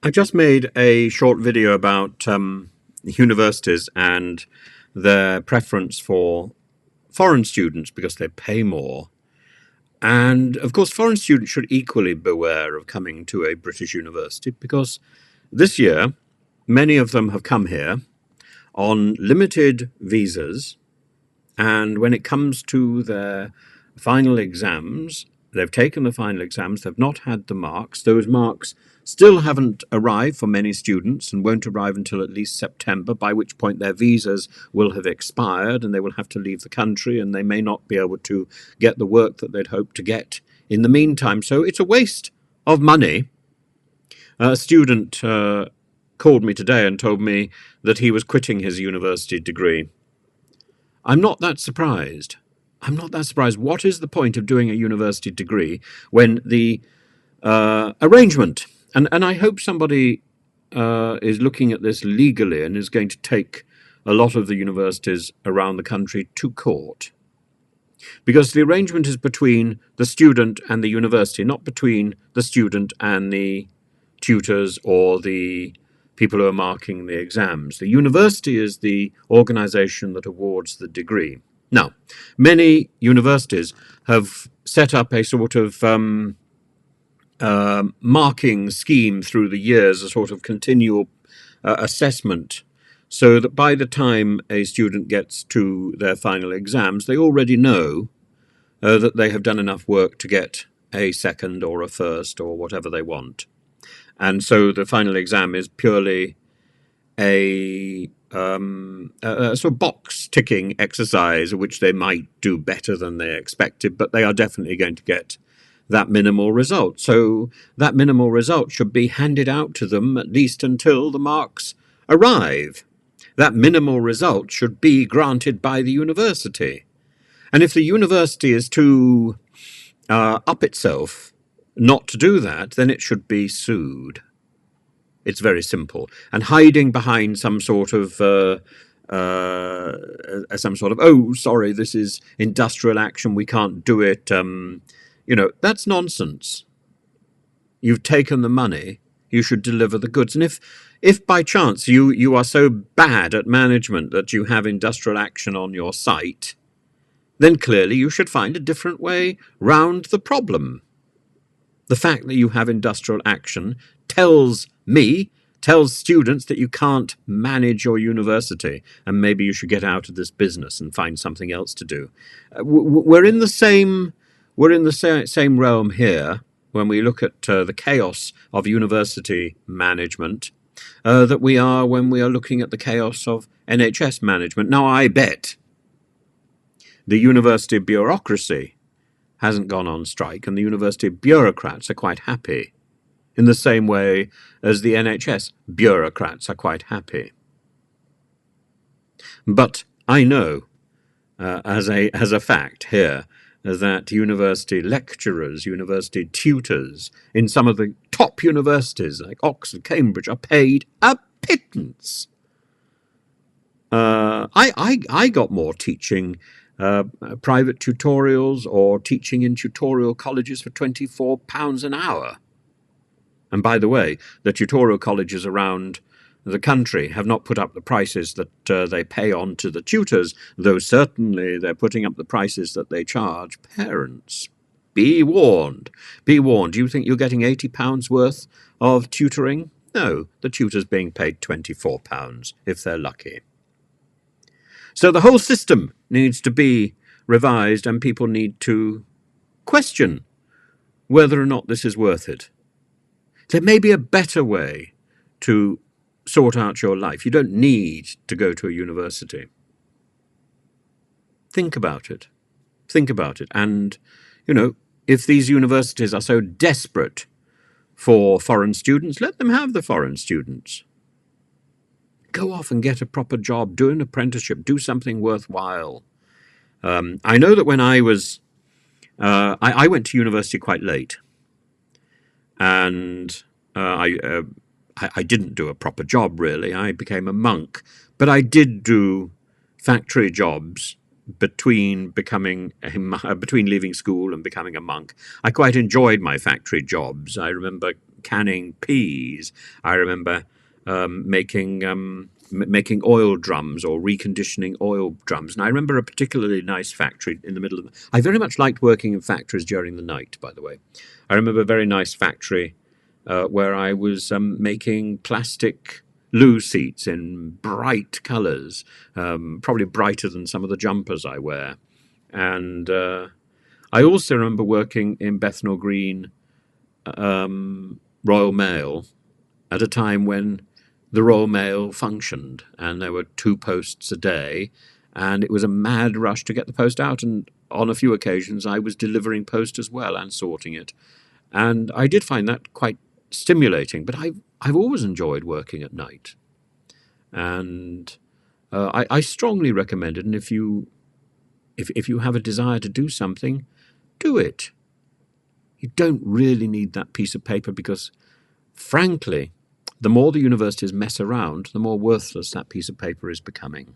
I just made a short video about universities and their preference for foreign students because they pay more. And of course, foreign students should equally beware of coming to a British university because this year, many of them have come here on limited visas. And when it comes to their final exams, they've taken the final exams, they've not had the marks. Those marks still haven't arrived for many students and won't arrive until at least September, by which point their visas will have expired and they will have to leave the country and they may not be able to get the work that they'd hoped to get in the meantime. So it's a waste of money. A student called me today and told me that he was quitting his university degree. I'm not that surprised. I'm not that surprised. What is the point of doing a university degree when the arrangement, and I hope somebody is looking at this legally and is going to take a lot of the universities around the country to court. Because the arrangement is between the student and the university, not between the student and the tutors or the people who are marking the exams. The university is the organization that awards the degree. Now, many universities have set up a sort of marking scheme through the years, a sort of continual assessment, so that by the time a student gets to their final exams, they already know that they have done enough work to get a second or a first or whatever they want. And so the final exam is purely a sort of box ticking exercise, which they might do better than they expected, but they are definitely going to get that minimal result. So that minimal result should be handed out to them at least until the marks arrive. That minimal result should be granted by the university. And if the university is to up itself not to do that, then it should be sued. It's very simple. And hiding behind some sort of oh, sorry, this is industrial action, we can't do it, that's nonsense. You've taken the money, you should deliver the goods. And if by chance you are so bad at management that you have industrial action on your site, then clearly you should find a different way round the problem. The fact that you have industrial action tells students that you can't manage your university and maybe you should get out of this business and find something else to do. We're in the same realm here when we look at the chaos of university management that we are when we are looking at the chaos of NHS management. Now, I bet the university bureaucracy hasn't gone on strike, and the university bureaucrats are quite happy, in the same way as the NHS bureaucrats are quite happy. But I know, as a fact here, that university lecturers, university tutors in some of the top universities like Oxford, Cambridge, are paid a pittance. I got more teaching private tutorials or teaching in tutorial colleges for £24 an hour. And by the way, the tutorial colleges around the country have not put up the prices that they pay on to the tutors, though certainly they're putting up the prices that they charge parents. Be warned. Be warned. Do you think you're getting £80 worth of tutoring? No, the tutor's being paid £24 if they're lucky. So the whole system needs to be revised, and people need to question whether or not this is worth it. There may be a better way to sort out your life. You don't need to go to a university. Think about it. Think about it. And, if these universities are so desperate for foreign students, let them have the foreign students. Go off and get a proper job, do an apprenticeship, do something worthwhile. I know that when I was, I went to university quite late, and I didn't do a proper job, really. I became a monk, but I did do factory jobs between leaving school and becoming a monk. I quite enjoyed my factory jobs. I remember canning peas. I remember making oil drums or reconditioning oil drums. And I remember a particularly nice factory in the middle of the... I very much liked working in factories during the night, by the way. I remember a very nice factory where I was making plastic loo seats in bright colours, probably brighter than some of the jumpers I wear. And I also remember working in Bethnal Green Royal Mail at a time when the Royal Mail functioned and there were 2 posts a day, and it was a mad rush to get the post out, and on a few occasions I was delivering post as well and sorting it. And I did find that quite stimulating, but I've always enjoyed working at night. And I strongly recommend it, and if you have a desire to do something, do it. You don't really need that piece of paper because, frankly, the more the universities mess around, the more worthless that piece of paper is becoming.